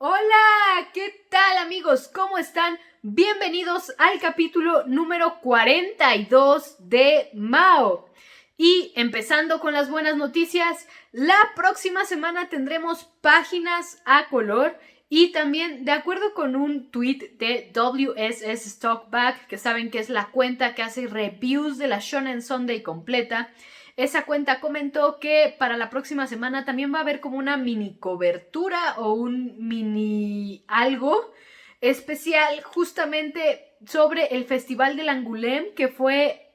Hola, ¿qué tal amigos? ¿Cómo están? Bienvenidos al capítulo número 42 de Mao. Y empezando con las buenas noticias, la próxima semana tendremos páginas a color y también, de acuerdo con un tweet de WSS Stockback, que saben que es la cuenta que hace reviews de la Shonen Sunday completa, esa cuenta comentó que para la próxima semana también va a haber como una mini cobertura o un mini algo especial justamente sobre el Festival del Angoulême que fue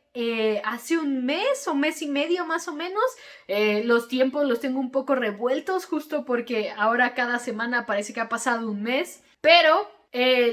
hace un mes o mes y medio más o menos. Los tiempos los tengo un poco revueltos justo porque ahora cada semana parece que ha pasado un mes, pero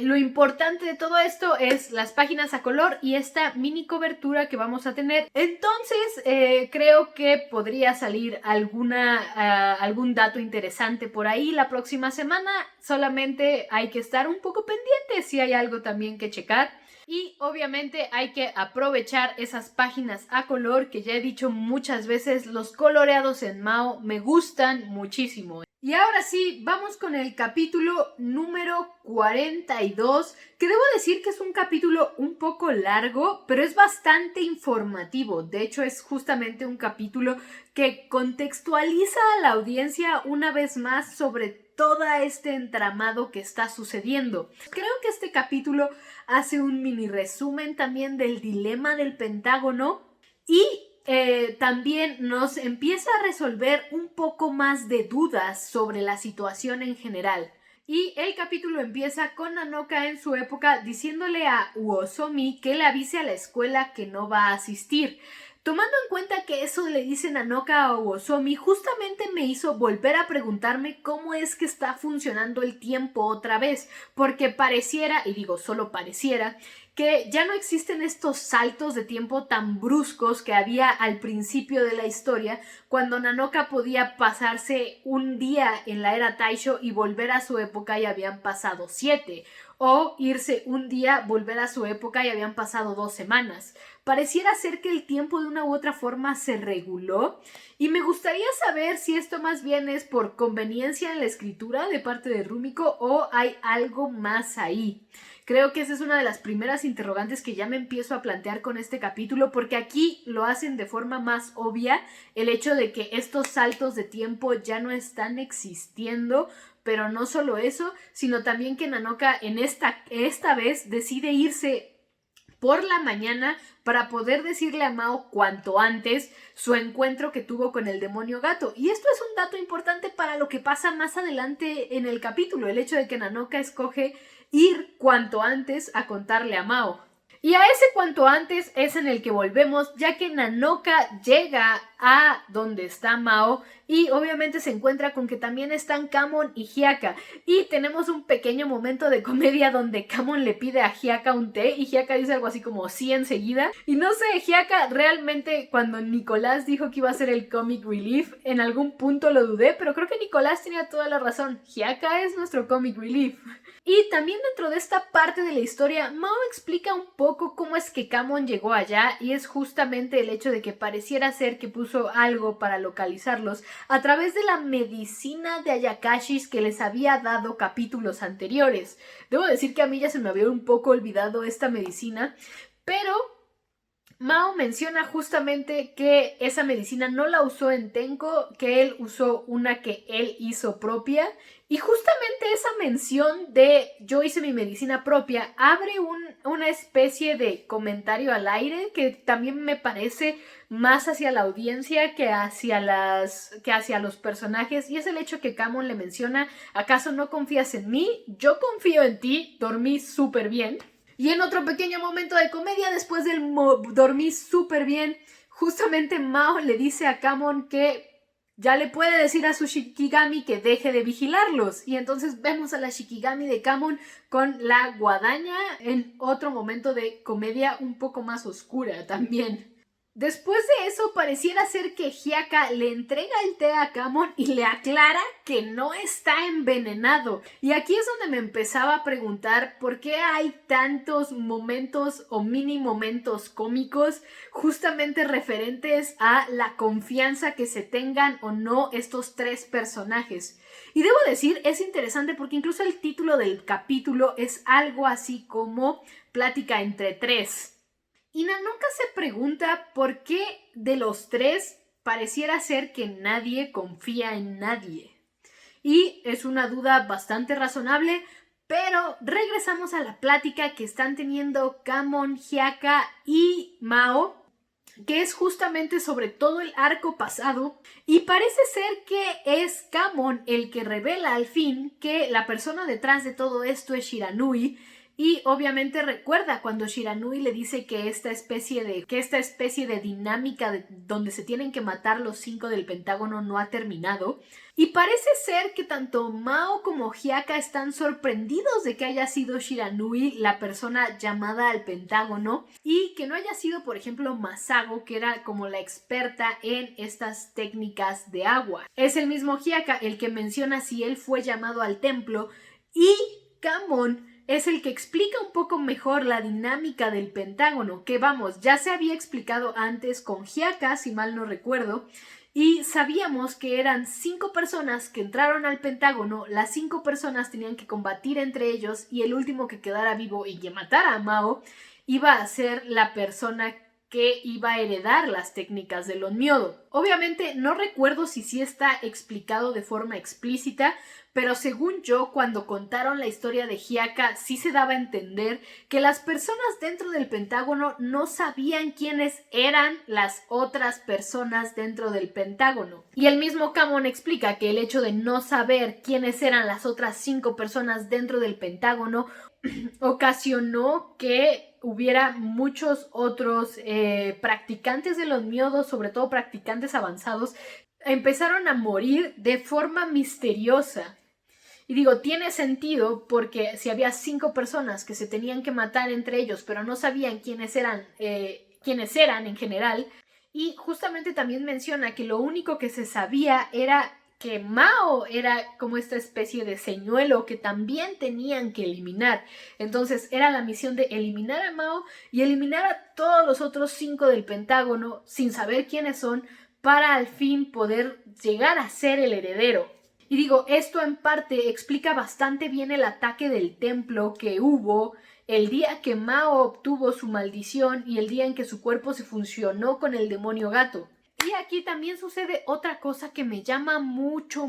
lo importante de todo esto es las páginas a color y esta mini cobertura que vamos a tener. Entonces creo que podría salir algún dato interesante por ahí la próxima semana. Solamente hay que estar un poco pendientes si hay algo también que checar. Y obviamente hay que aprovechar esas páginas a color que ya he dicho muchas veces, los coloreados en Mao me gustan muchísimo. Y ahora sí, vamos con el capítulo número 42, que debo decir que es un capítulo un poco largo, pero es bastante informativo. De hecho, es justamente un capítulo que contextualiza a la audiencia una vez más sobre todo este entramado que está sucediendo. Creo que este capítulo hace un mini resumen también del dilema del Pentágono y también nos empieza a resolver un poco más de dudas sobre la situación en general. Y el capítulo empieza con Nanoka en su época diciéndole a Uosomi que le avise a la escuela que no va a asistir. Tomando en cuenta que eso le dice Nanoka a Uosomi, justamente me hizo volver a preguntarme cómo es que está funcionando el tiempo otra vez, porque pareciera, y digo solo pareciera, que ya no existen estos saltos de tiempo tan bruscos que había al principio de la historia, cuando Nanoka podía pasarse un día en la era Taisho y volver a su época y habían pasado 7, o irse un día, volver a su época y habían pasado 2 semanas. Pareciera ser que el tiempo de una u otra forma se reguló y me gustaría saber si esto más bien es por conveniencia en la escritura de parte de Rumiko o hay algo más ahí. Creo que esa es una de las primeras interrogantes que ya me empiezo a plantear con este capítulo, porque aquí lo hacen de forma más obvia, el hecho de que estos saltos de tiempo ya no están existiendo, pero no solo eso, sino también que Nanoka en esta vez decide irse por la mañana para poder decirle a Mao cuanto antes su encuentro que tuvo con el demonio gato. Y esto es un dato importante para lo que pasa más adelante en el capítulo, el hecho de que Nanoka escoge ir cuanto antes a contarle a Mao. Y a ese cuanto antes es en el que volvemos, ya que Nanoka llega a donde está Mao y obviamente se encuentra con que también están Kamon y Hyaka. Y tenemos un pequeño momento de comedia donde Kamon le pide a Hyaka un té y Hyaka dice algo así como sí enseguida. Y no sé, Hyaka realmente cuando Nicolás dijo que iba a ser el comic relief, en algún punto lo dudé, pero creo que Nicolás tenía toda la razón. Hyaka es nuestro comic relief. Y también dentro de esta parte de la historia, Mao explica un poco cómo es que Kamon llegó allá y es justamente el hecho de que pareciera ser que puso algo para localizarlos a través de la medicina de Ayakashis que les había dado capítulos anteriores. Debo decir que a mí ya se me había un poco olvidado esta medicina, pero Mao menciona justamente que esa medicina no la usó en Tenko, que él usó una que él hizo propia. Y justamente esa mención de yo hice mi medicina propia abre una especie de comentario al aire que también me parece más hacia la audiencia que hacia los personajes. Y es el hecho que Kamon le menciona, ¿acaso no confías en mí? Yo confío en ti, dormí súper bien. Y en otro pequeño momento de comedia, después del dormir súper bien, justamente Mao le dice a Kamon que ya le puede decir a su Shikigami que deje de vigilarlos. Y entonces vemos a la Shikigami de Kamon con la guadaña en otro momento de comedia un poco más oscura también. Después de eso, pareciera ser que Hyaka le entrega el té a Kamon y le aclara que no está envenenado. Y aquí es donde me empezaba a preguntar por qué hay tantos momentos o mini momentos cómicos justamente referentes a la confianza que se tengan o no estos tres personajes. Y debo decir, es interesante porque incluso el título del capítulo es algo así como Plática entre tres. Y Nanoka se pregunta por qué de los tres pareciera ser que nadie confía en nadie. Y es una duda bastante razonable, pero regresamos a la plática que están teniendo Kamon, Hyaka y Mao, que es justamente sobre todo el arco pasado, y parece ser que es Kamon el que revela al fin que la persona detrás de todo esto es Shiranui. Y obviamente recuerda cuando Shiranui le dice que esta especie de dinámica donde se tienen que matar los 5 del Pentágono no ha terminado. Y parece ser que tanto Mao como Hyaka están sorprendidos de que haya sido Shiranui la persona llamada al Pentágono y que no haya sido, por ejemplo, Masago, que era como la experta en estas técnicas de agua. Es el mismo Hyaka el que menciona si él fue llamado al templo, y Kamon es el que explica un poco mejor la dinámica del Pentágono, que vamos, ya se había explicado antes con Hyaka, si mal no recuerdo, y sabíamos que eran 5 personas que entraron al Pentágono, las 5 personas tenían que combatir entre ellos y el último que quedara vivo y que matara a Mao iba a ser la persona que iba a heredar las técnicas del Onmyodo. Obviamente no recuerdo si sí está explicado de forma explícita, pero según yo, cuando contaron la historia de Hyaka, sí se daba a entender que las personas dentro del Pentágono no sabían quiénes eran las otras personas dentro del Pentágono. Y el mismo Kamon explica que el hecho de no saber quiénes eran las otras 5 personas dentro del Pentágono ocasionó que hubiera muchos otros practicantes de los miodos, sobre todo practicantes avanzados, empezaron a morir de forma misteriosa. Y digo, tiene sentido porque si había 5 personas que se tenían que matar entre ellos, pero no sabían quiénes eran en general, y justamente también menciona que lo único que se sabía era que Mao era como esta especie de señuelo que también tenían que eliminar. Entonces era la misión de eliminar a Mao y eliminar a todos los otros 5 del Pentágono sin saber quiénes son, para al fin poder llegar a ser el heredero. Y digo, esto en parte explica bastante bien el ataque del templo que hubo el día que Mao obtuvo su maldición y el día en que su cuerpo se fusionó con el demonio gato. Y aquí también sucede otra cosa que me llama mucho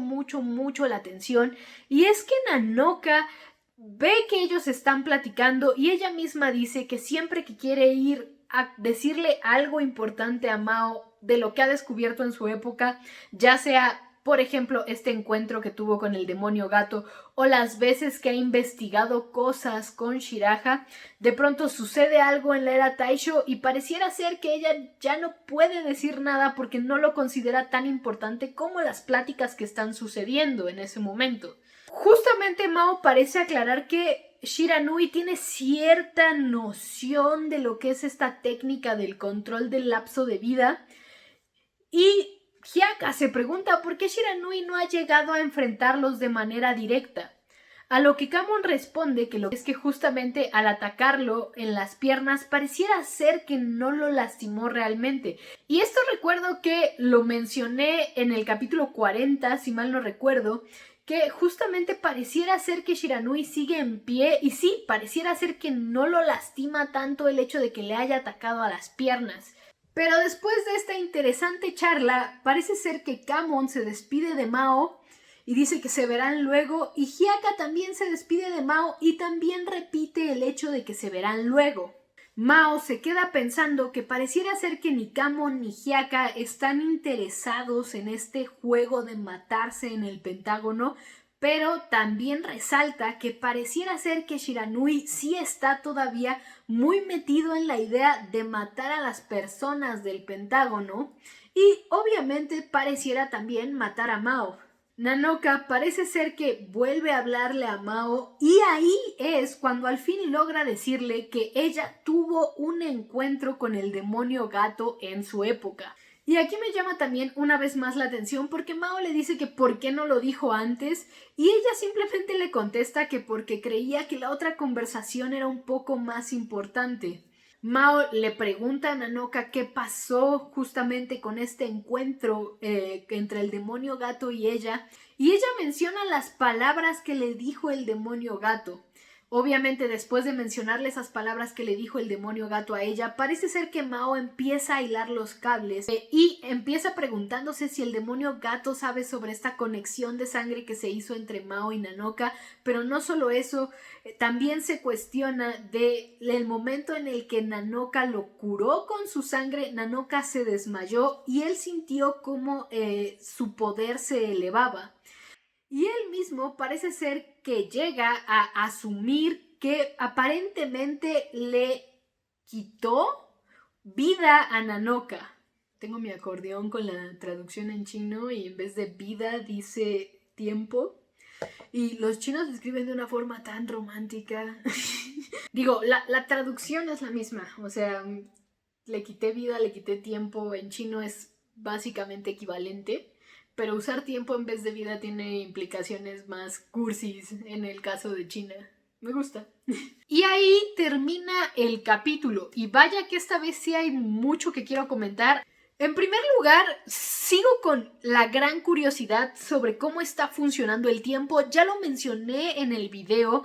la atención, y es que Nanoka ve que ellos están platicando y ella misma dice que siempre que quiere ir a decirle algo importante a Mao de lo que ha descubierto en su época, ya sea por ejemplo, este encuentro que tuvo con el demonio gato o las veces que ha investigado cosas con Shiraja, de pronto sucede algo en la era Taisho y pareciera ser que ella ya no puede decir nada porque no lo considera tan importante como las pláticas que están sucediendo en ese momento. Justamente Mao parece aclarar que Shiranui tiene cierta noción de lo que es esta técnica del control del lapso de vida, y Hyaka se pregunta por qué Shiranui no ha llegado a enfrentarlos de manera directa. A lo que Kamon responde que lo que es que justamente al atacarlo en las piernas pareciera ser que no lo lastimó realmente. Y esto recuerdo que lo mencioné en el capítulo 40, si mal no recuerdo, que justamente pareciera ser que Shiranui sigue en pie y sí, pareciera ser que no lo lastima tanto el hecho de que le haya atacado a las piernas. Pero después de esta interesante charla, parece ser que Kamon se despide de Mao y dice que se verán luego, y Hyaka también se despide de Mao y también repite el hecho de que se verán luego. Mao se queda pensando que pareciera ser que ni Kamon ni Hyaka están interesados en este juego de matarse en el Pentágono, pero también resalta que pareciera ser que Shiranui sí está todavía muy metido en la idea de matar a las personas del Pentágono y obviamente pareciera también matar a Mao. Nanoka parece ser que vuelve a hablarle a Mao y ahí es cuando al fin logra decirle que ella tuvo un encuentro con el demonio gato en su época. Y aquí me llama también una vez más la atención porque Mao le dice que por qué no lo dijo antes y ella simplemente le contesta que porque creía que la otra conversación era un poco más importante. Mao le pregunta a Nanoka qué pasó justamente con este encuentro entre el demonio gato y ella menciona las palabras que le dijo el demonio gato. Obviamente, después de mencionarle esas palabras que le dijo el demonio gato a ella, parece ser que Mao empieza a hilar los cables y empieza preguntándose si el demonio gato sabe sobre esta conexión de sangre que se hizo entre Mao y Nanoka, pero no solo eso, también se cuestiona del momento en el que Nanoka lo curó con su sangre. Nanoka se desmayó y él sintió como su poder se elevaba. Y él mismo parece ser que llega a asumir que aparentemente le quitó vida a Nanoka. Tengo mi acordeón con la traducción en chino y en vez de vida dice tiempo. Y los chinos escriben de una forma tan romántica. Digo, la traducción es la misma. O sea, le quité vida, le quité tiempo. En chino es básicamente equivalente. Pero usar tiempo en vez de vida tiene implicaciones más cursis en el caso de China. Me gusta. Y ahí termina el capítulo. Y vaya que esta vez sí hay mucho que quiero comentar. En primer lugar, sigo con la gran curiosidad sobre cómo está funcionando el tiempo. Ya lo mencioné en el video,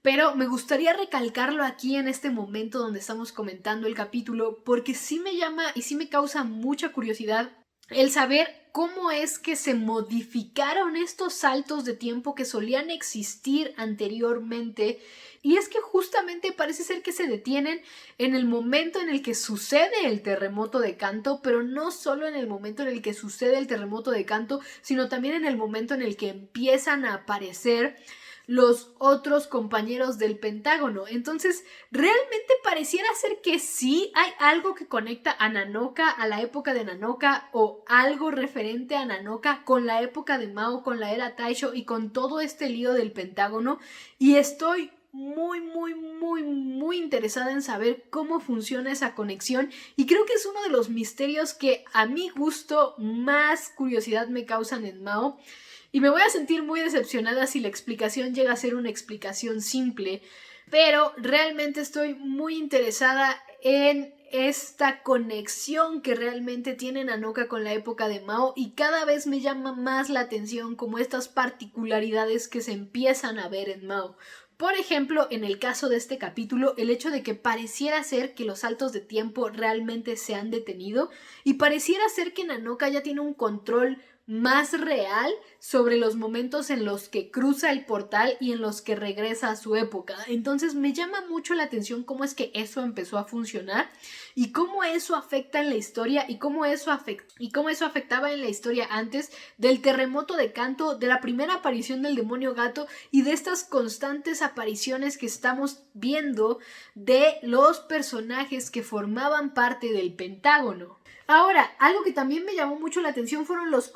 pero me gustaría recalcarlo aquí en este momento donde estamos comentando el capítulo, porque sí me llama y sí me causa mucha curiosidad el saber cómo es que se modificaron estos saltos de tiempo que solían existir anteriormente. Y es que justamente parece ser que se detienen en el momento en el que sucede el terremoto de Kanto, pero no solo en el momento en el que sucede el terremoto de Kanto, sino también en el momento en el que empiezan a aparecer los otros compañeros del Pentágono. Entonces, realmente pareciera ser que sí hay algo que conecta a Nanoka, a la época de Nanoka, o algo referente a Nanoka con la época de Mao, con la era Taisho y con todo este lío del Pentágono. Y estoy muy interesada en saber cómo funciona esa conexión y creo que es uno de los misterios que a mi gusto más curiosidad me causan en Mao. Y me voy a sentir muy decepcionada si la explicación llega a ser una explicación simple, pero realmente estoy muy interesada en esta conexión que realmente tiene Nanoka con la época de Mao y cada vez me llama más la atención como estas particularidades que se empiezan a ver en Mao. Por ejemplo, en el caso de este capítulo, el hecho de que pareciera ser que los saltos de tiempo realmente se han detenido y pareciera ser que Nanoka ya tiene un control más real sobre los momentos en los que cruza el portal y en los que regresa a su época. Entonces me llama mucho la atención cómo es que eso empezó a funcionar y cómo eso afecta en la historia y cómo eso afectaba en la historia antes del terremoto de Kanto, de la primera aparición del demonio gato y de estas constantes apariciones que estamos viendo de los personajes que formaban parte del Pentágono. Ahora, algo que también me llamó mucho la atención fueron los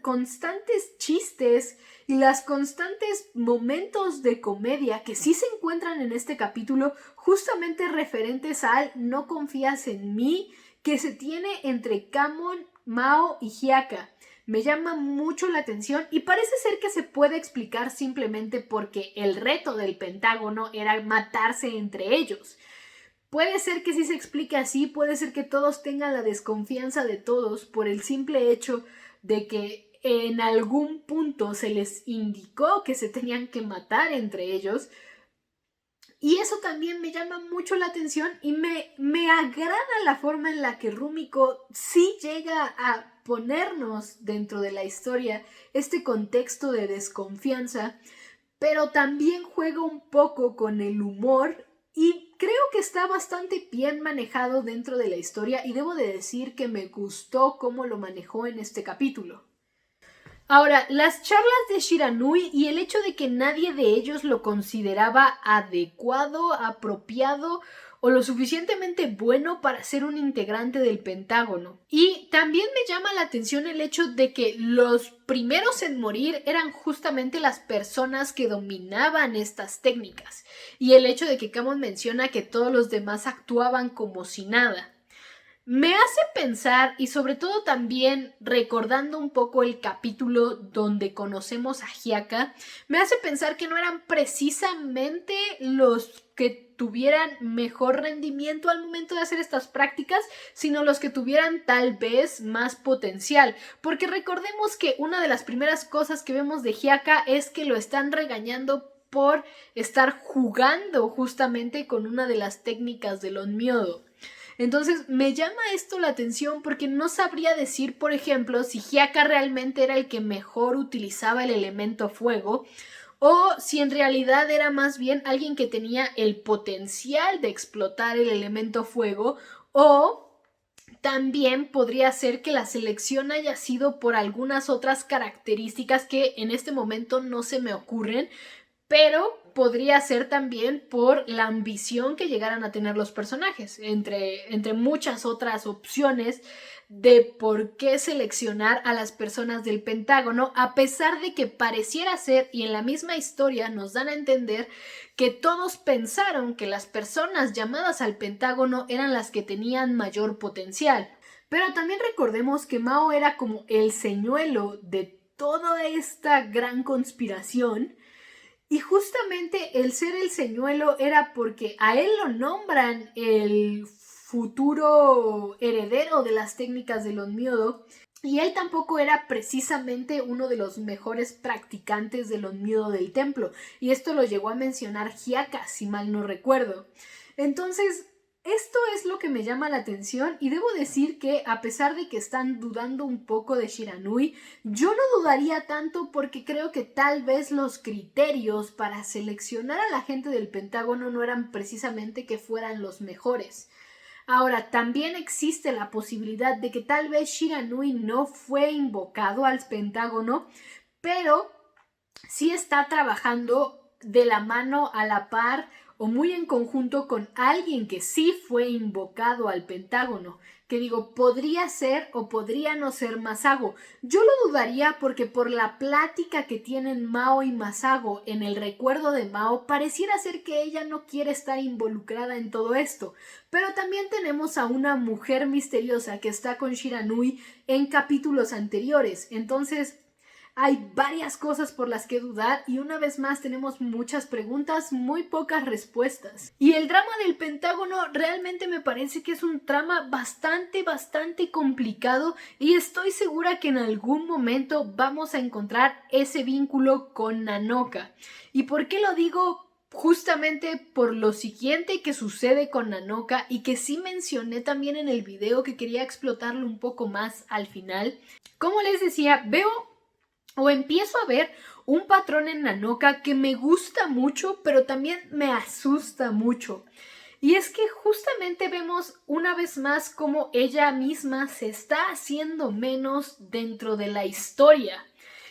constantes chistes y los constantes momentos de comedia que sí se encuentran en este capítulo, justamente referentes al "no confías en mí" que se tiene entre Kamon, Mao y Hyaka. Me llama mucho la atención y parece ser que se puede explicar simplemente porque el reto del Pentágono era matarse entre ellos. Puede ser que sí se explique así, puede ser que todos tengan la desconfianza de todos por el simple hecho de que en algún punto se les indicó que se tenían que matar entre ellos. Y eso también me llama mucho la atención y me agrada la forma en la que Rumiko sí llega a ponernos dentro de la historia este contexto de desconfianza, pero también juega un poco con el humor y creo que está bastante bien manejado dentro de la historia y debo de decir que me gustó cómo lo manejó en este capítulo. Ahora, las charlas de Shiranui y el hecho de que nadie de ellos lo consideraba adecuado, apropiado o lo suficientemente bueno para ser un integrante del Pentágono. Y también me llama la atención el hecho de que los primeros en morir eran justamente las personas que dominaban estas técnicas, y el hecho de que Cameron menciona que todos los demás actuaban como si nada. Me hace pensar, y sobre todo también recordando un poco el capítulo donde conocemos a Hiaka, me hace pensar que no eran precisamente los que tuvieran mejor rendimiento al momento de hacer estas prácticas, sino los que tuvieran tal vez más potencial. Porque recordemos que una de las primeras cosas que vemos de Hiaka es que lo están regañando por estar jugando justamente con una de las técnicas del Onmyodo. Entonces me llama esto la atención porque no sabría decir, por ejemplo, si Hiaka realmente era el que mejor utilizaba el elemento fuego, o si en realidad era más bien alguien que tenía el potencial de explotar el elemento fuego, o también podría ser que la selección haya sido por algunas otras características que en este momento no se me ocurren, pero podría ser también por la ambición que llegaran a tener los personajes, entre muchas otras opciones de por qué seleccionar a las personas del Pentágono, a pesar de que pareciera ser, y en la misma historia nos dan a entender, que todos pensaron que las personas llamadas al Pentágono eran las que tenían mayor potencial. Pero también recordemos que Mao era como el señuelo de toda esta gran conspiración. Y justamente el ser el señuelo era porque a él lo nombran el futuro heredero de las técnicas del Onmyodo, y él tampoco era precisamente uno de los mejores practicantes del Onmyodo del templo, y esto lo llegó a mencionar Hiaka, si mal no recuerdo. Entonces, esto es lo que me llama la atención, y debo decir que a pesar de que están dudando un poco de Shiranui, yo no dudaría tanto porque creo que tal vez los criterios para seleccionar a la gente del Pentágono no eran precisamente que fueran los mejores. Ahora, también existe la posibilidad de que tal vez Shiranui no fue invocado al Pentágono, pero sí está trabajando de la mano, a la par o muy en conjunto con alguien que sí fue invocado al Pentágono, que digo, podría ser o podría no ser Masago. Yo lo dudaría porque por la plática que tienen Mao y Masago en el recuerdo de Mao, pareciera ser que ella no quiere estar involucrada en todo esto. Pero también tenemos a una mujer misteriosa que está con Shiranui en capítulos anteriores, entonces hay varias cosas por las que dudar, y una vez más tenemos muchas preguntas, muy pocas respuestas. Y el drama del Pentágono realmente me parece que es un drama bastante complicado, y estoy segura que en algún momento vamos a encontrar ese vínculo con Nanoka. ¿Y por qué lo digo? Justamente por lo siguiente que sucede con Nanoka, y que sí mencioné también en el video, que quería explotarlo un poco más al final. Como les decía, empiezo a ver un patrón en Nanoka que me gusta mucho, pero también me asusta mucho. Y es que justamente vemos una vez más cómo ella misma se está haciendo menos dentro de la historia.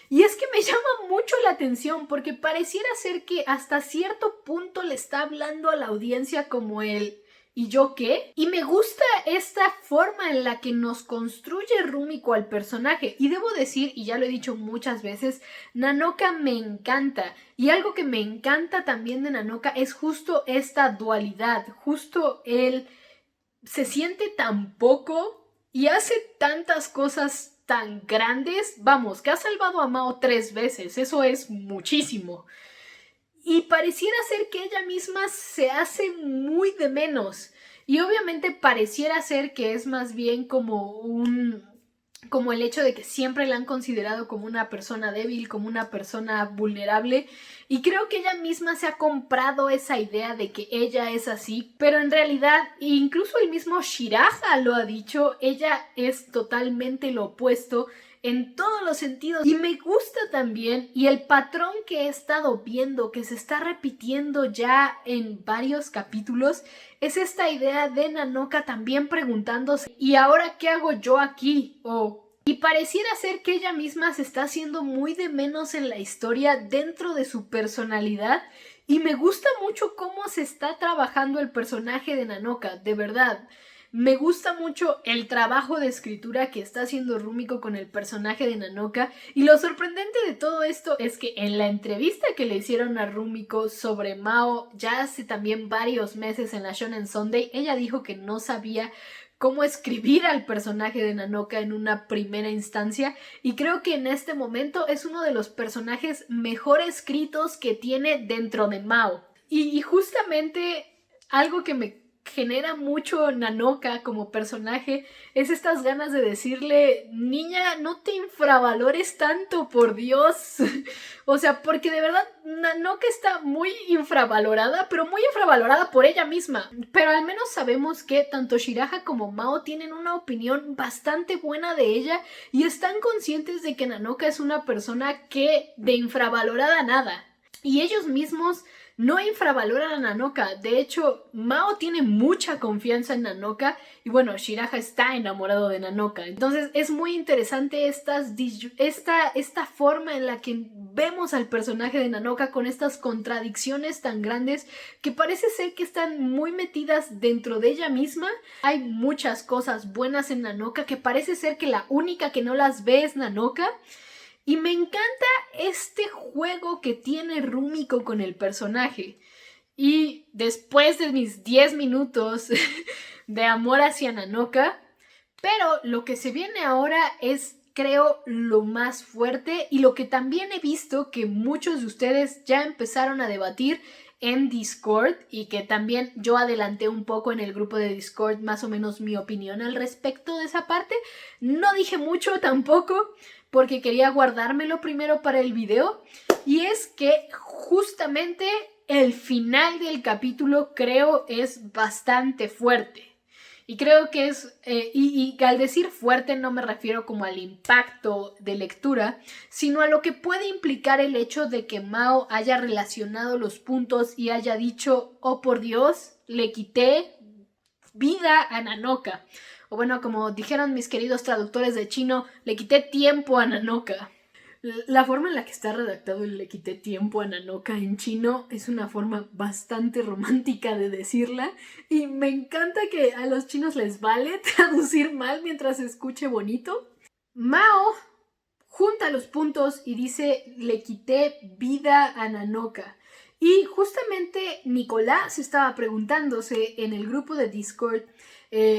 Y es que me llama mucho la atención porque pareciera ser que hasta cierto punto le está hablando a la audiencia como el ¿y yo qué? Y me gusta esta forma en la que nos construye Rumiko al personaje. Y debo decir, y ya lo he dicho muchas veces, Nanoka me encanta. Y algo que me encanta también de Nanoka es justo esta dualidad. Justo él se siente tan poco y hace tantas cosas tan grandes. Vamos, que ha salvado a Mao 3 veces. Eso es muchísimo. Y pareciera ser que ella misma se hace muy de menos. Y obviamente pareciera ser que es más bien como el hecho de que siempre la han considerado como una persona débil, como una persona vulnerable, y creo que ella misma se ha comprado esa idea de que ella es así, pero en realidad, incluso el mismo Shiraja lo ha dicho, ella es totalmente lo opuesto en todos los sentidos. Y me gusta también, y el patrón que he estado viendo, que se está repitiendo ya en varios capítulos, es esta idea de Nanoka también preguntándose ¿y ahora qué hago yo aquí? O Y pareciera ser que ella misma se está haciendo muy de menos en la historia dentro de su personalidad. Y me gusta mucho cómo se está trabajando el personaje de Nanoka, de verdad. Me gusta mucho el trabajo de escritura que está haciendo Rumiko con el personaje de Nanoka. Y lo sorprendente de todo esto es que en la entrevista que le hicieron a Rumiko sobre Mao ya hace también varios meses en la Shonen Sunday, ella dijo que no sabía cómo escribir al personaje de Nanoka en una primera instancia, y creo que en este momento es uno de los personajes mejor escritos que tiene dentro de Mao. Y justamente algo que me genera mucho Nanoka como personaje es estas ganas de decirle: niña, no te infravalores tanto, por Dios. O sea, porque de verdad Nanoka está muy infravalorada, pero muy infravalorada por ella misma. Pero al menos sabemos que tanto Shiraha como Mao tienen una opinión bastante buena de ella y están conscientes de que Nanoka es una persona que de infravalorada nada. Y ellos mismos no infravaloran a Nanoka. De hecho, Mao tiene mucha confianza en Nanoka y bueno, Shiraha está enamorado de Nanoka. Entonces es muy interesante esta forma en la que vemos al personaje de Nanoka con estas contradicciones tan grandes que parece ser que están muy metidas dentro de ella misma. Hay muchas cosas buenas en Nanoka que parece ser que la única que no las ve es Nanoka. Y me encanta este juego que tiene Rumiko con el personaje. Y después de mis 10 minutos de amor hacia Nanoka, pero lo que se viene ahora es, creo, lo más fuerte y lo que también he visto que muchos de ustedes ya empezaron a debatir en Discord y que también yo adelanté un poco en el grupo de Discord más o menos mi opinión al respecto de esa parte. No dije mucho tampoco porque quería guardármelo primero para el video, y es que justamente el final del capítulo creo es bastante fuerte. Y creo que es, y al decir fuerte no me refiero como al impacto de lectura, sino a lo que puede implicar el hecho de que Mao haya relacionado los puntos y haya dicho: oh por Dios, le quité vida a Nanoka. O bueno, como dijeron mis queridos traductores de chino, le quité tiempo a Nanoka. La forma en la que está redactado el le quité tiempo a Nanoka en chino es una forma bastante romántica de decirla, y me encanta que a los chinos les vale traducir mal mientras se escuche bonito. Mao junta los puntos y dice: le quité vida a Nanoka. Y justamente Nicolás estaba preguntándose en el grupo de Discord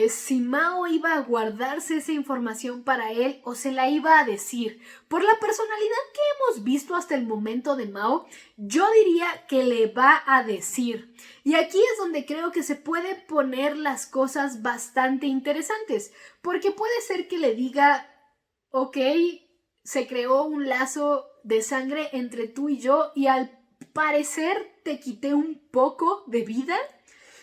si Mao iba a guardarse esa información para él o se la iba a decir. Por la personalidad que hemos visto hasta el momento de Mao, yo diría que le va a decir. Y aquí es donde creo que se puede poner las cosas bastante interesantes, porque puede ser que le diga: ok, se creó un lazo de sangre entre tú y yo y al parecer te quité un poco de vida.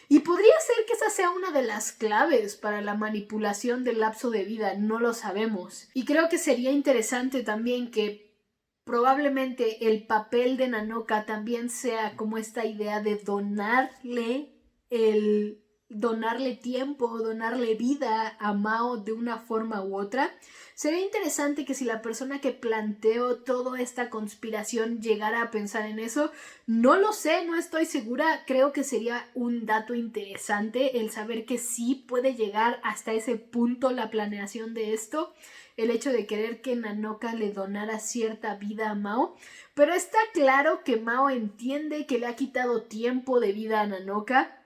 Y podría ser que esa sea una de las claves para la manipulación del lapso de vida, no lo sabemos. Y creo que sería interesante también que probablemente el papel de Nanoka también sea como esta idea de donarle tiempo, donarle vida a Mao de una forma u otra. Sería interesante que si la persona que planteó toda esta conspiración llegara a pensar en eso. No lo sé, no estoy segura. Creo que sería un dato interesante el saber que sí puede llegar hasta ese punto la planeación de esto, el hecho de querer que Nanoka le donara cierta vida a Mao. Pero está claro que Mao entiende que le ha quitado tiempo de vida a Nanoka,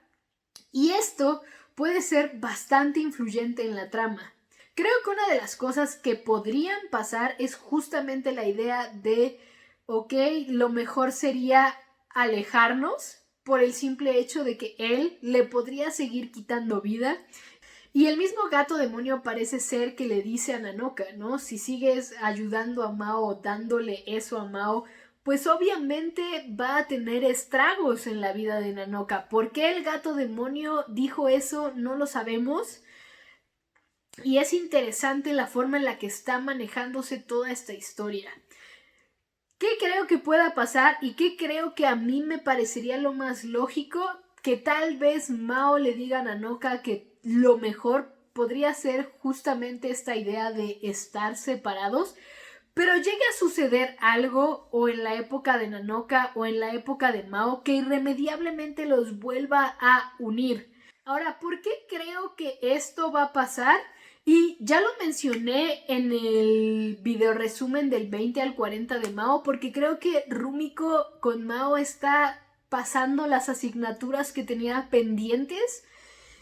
y esto puede ser bastante influyente en la trama. Creo que una de las cosas que podrían pasar es justamente la idea de: ok, lo mejor sería alejarnos por el simple hecho de que él le podría seguir quitando vida. Y el mismo gato demonio parece ser que le dice a Nanoka, ¿no? Si sigues ayudando a Mao, dándole eso a Mao, pues obviamente va a tener estragos en la vida de Nanoka. ¿Por qué el gato demonio dijo eso? No lo sabemos. Y es interesante la forma en la que está manejándose toda esta historia. ¿Qué creo que pueda pasar y qué creo que a mí me parecería lo más lógico? Que tal vez Mao le diga a Nanoka que lo mejor podría ser justamente esta idea de estar separados, pero llegue a suceder algo o en la época de Nanoka o en la época de Mao que irremediablemente los vuelva a unir. Ahora, ¿por qué creo que esto va a pasar? Y ya lo mencioné en el video resumen del 20 al 40 de Mao, porque creo que Rumiko con Mao está pasando las asignaturas que tenía pendientes.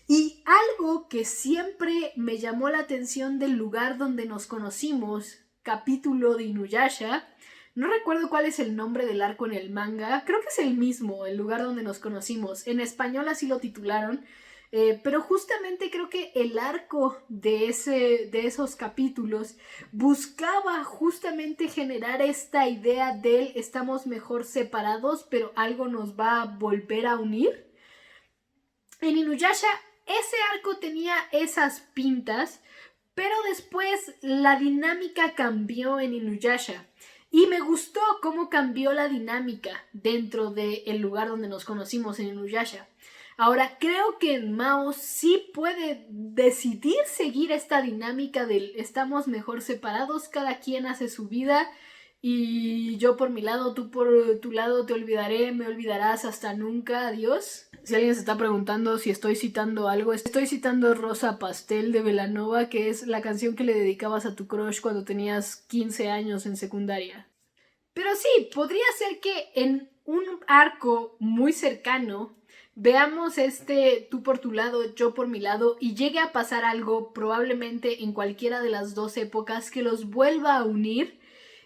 Y algo que siempre me llamó la atención del lugar donde nos conocimos, capítulo de Inuyasha, no recuerdo cuál es el nombre del arco en el manga, creo que es el mismo, el lugar donde nos conocimos. En español así lo titularon. Pero justamente creo que el arco de esos capítulos buscaba justamente generar esta idea del estamos mejor separados, pero algo nos va a volver a unir. En Inuyasha ese arco tenía esas pintas, pero después la dinámica cambió en Inuyasha. Y me gustó cómo cambió la dinámica dentro del lugar donde nos conocimos en Inuyasha. Ahora, creo que Mao sí puede decidir seguir esta dinámica del estamos mejor separados, cada quien hace su vida y yo por mi lado, tú por tu lado, te olvidaré, me olvidarás hasta nunca, adiós. Si alguien se está preguntando si estoy citando algo, estoy citando Rosa Pastel de Belanova, que es la canción que le dedicabas a tu crush cuando tenías 15 años en secundaria. Pero sí, podría ser que en un arco muy cercano veamos tú por tu lado, yo por mi lado, y llegue a pasar algo probablemente en cualquiera de las dos épocas que los vuelva a unir.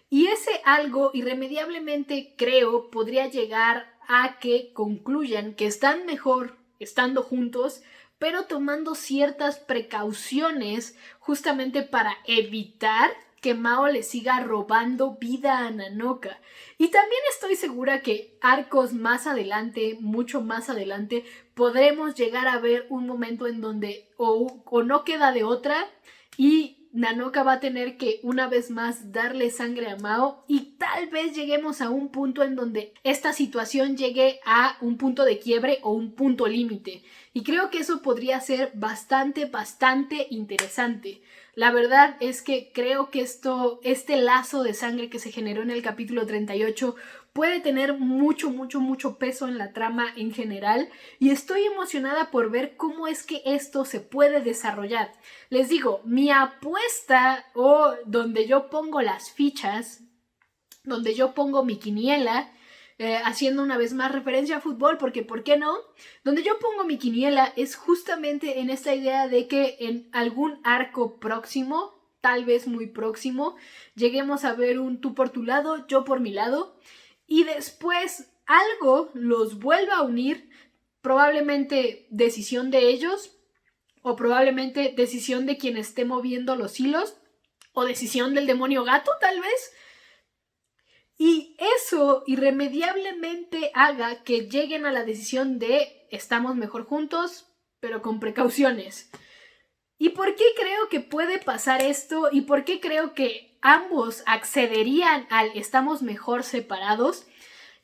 Y ese algo irremediablemente creo podría llegar a que concluyan que están mejor estando juntos, pero tomando ciertas precauciones justamente para evitar que Mao le siga robando vida a Nanoka. Y también estoy segura que arcos más adelante, mucho más adelante, podremos llegar a ver un momento en donde o no queda de otra y Nanoka va a tener que una vez más darle sangre a Mao y tal vez lleguemos a un punto en donde esta situación llegue a un punto de quiebre o un punto límite. Y creo que eso podría ser bastante interesante. La verdad es que creo que este lazo de sangre que se generó en el capítulo 38 puede tener mucho peso en la trama en general y estoy emocionada por ver cómo es que esto se puede desarrollar. Les digo, mi apuesta o donde yo pongo las fichas, donde yo pongo mi quiniela, haciendo una vez más referencia a fútbol, porque ¿por qué no? Donde yo pongo mi quiniela es justamente en esta idea de que en algún arco próximo, tal vez muy próximo, lleguemos a ver un tú por tu lado, yo por mi lado, y después algo los vuelva a unir, probablemente decisión de ellos, o probablemente decisión de quien esté moviendo los hilos, o decisión del demonio gato, tal vez. Y eso irremediablemente haga que lleguen a la decisión de estamos mejor juntos, pero con precauciones. ¿Y por qué creo que puede pasar esto? ¿Y por qué creo que ambos accederían al estamos mejor separados?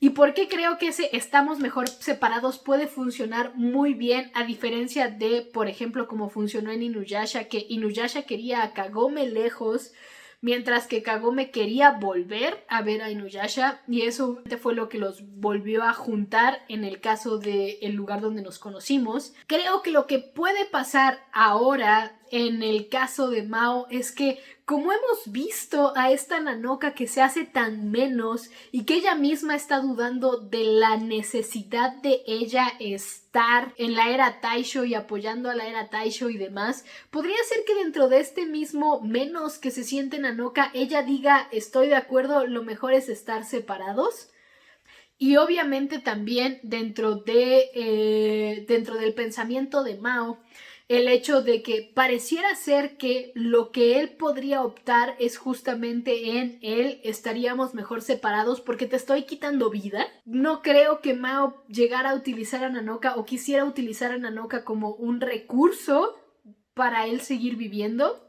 ¿Y por qué creo que ese estamos mejor separados puede funcionar muy bien a diferencia de, por ejemplo, como funcionó en Inuyasha, que Inuyasha quería a Kagome lejos, mientras que Kagome quería volver a ver a Inuyasha y eso fue lo que los volvió a juntar en el caso del lugar donde nos conocimos. Creo que lo que puede pasar ahora en el caso de Mao es que como hemos visto a esta Nanoka que se hace tan menos y que ella misma está dudando de la necesidad de ella estar en la era Taisho y apoyando a la era Taisho y demás, podría ser que dentro de este mismo menos que se siente Nanoka, ella diga estoy de acuerdo, lo mejor es estar separados. Y obviamente también dentro del pensamiento de Mao, el hecho de que pareciera ser que lo que él podría optar es justamente en él estaríamos mejor separados porque te estoy quitando vida. No creo que Mao llegara a utilizar a Nanoka o quisiera utilizar a Nanoka como un recurso para él seguir viviendo.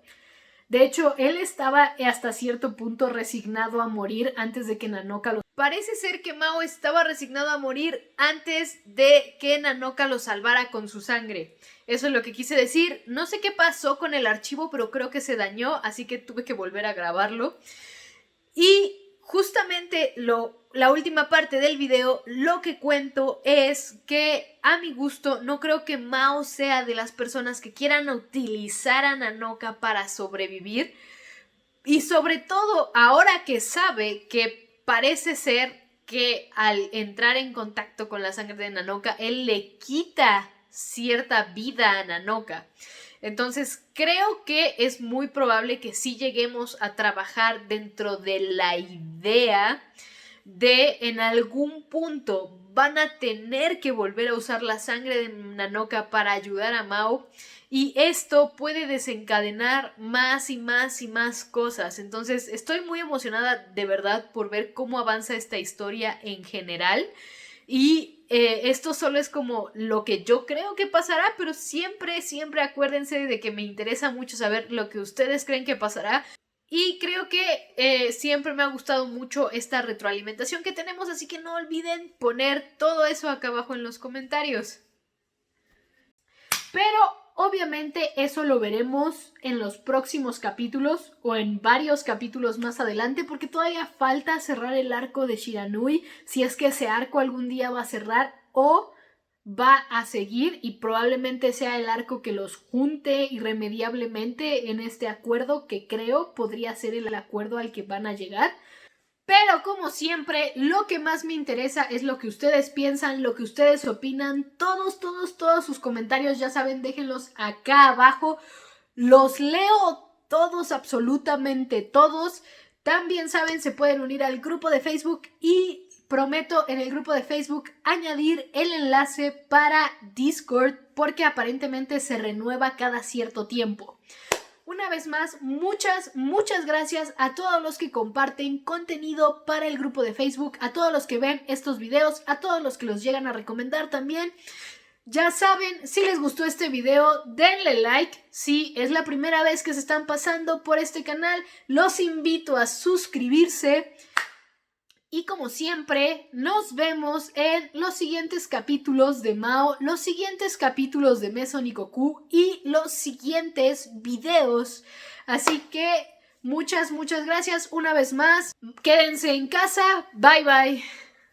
De hecho, él estaba hasta cierto punto resignado a morir antes de que Nanoka lo... Parece ser que Mao estaba resignado a morir antes de que Nanoka lo salvara con su sangre. Eso es lo que quise decir. No sé qué pasó con el archivo, pero creo que se dañó, así que tuve que volver a grabarlo. Y justamente la última parte del video, lo que cuento es que a mi gusto no creo que Mao sea de las personas que quieran utilizar a Nanoka para sobrevivir. Y sobre todo ahora que sabe que parece ser que al entrar en contacto con la sangre de Nanoka, él le quita cierta vida a Nanoka. Entonces creo que es muy probable que sí lleguemos a trabajar dentro de la idea de en algún punto van a tener que volver a usar la sangre de Nanoka para ayudar a Mao, y esto puede desencadenar más y más y más cosas. Entonces estoy muy emocionada de verdad por ver cómo avanza esta historia en general. Y esto solo es como lo que yo creo que pasará, pero siempre, siempre acuérdense de que me interesa mucho saber lo que ustedes creen que pasará. Y creo que siempre me ha gustado mucho esta retroalimentación que tenemos, así que no olviden poner todo eso acá abajo en los comentarios. Pero obviamente eso lo veremos en los próximos capítulos o en varios capítulos más adelante, porque todavía falta cerrar el arco de Shiranui, si es que ese arco algún día va a cerrar o va a seguir, y probablemente sea el arco que los junte irremediablemente en este acuerdo, que creo podría ser el acuerdo al que van a llegar. Pero como siempre, lo que más me interesa es lo que ustedes piensan, lo que ustedes opinan. Todos sus comentarios, ya saben, déjenlos acá abajo. Los leo todos, absolutamente todos. También saben, se pueden unir al grupo de Facebook y prometo en el grupo de Facebook añadir el enlace para Discord, porque aparentemente se renueva cada cierto tiempo. Una vez más, muchas gracias a todos los que comparten contenido para el grupo de Facebook, a todos los que ven estos videos, a todos los que los llegan a recomendar también. Ya saben, si les gustó este video, denle like. Si es la primera vez que se están pasando por este canal, los invito a suscribirse. Y como siempre, nos vemos en los siguientes capítulos de Mao, los siguientes capítulos de Meso Nikoku y los siguientes videos. Así que muchas gracias una vez más. Quédense en casa. Bye bye.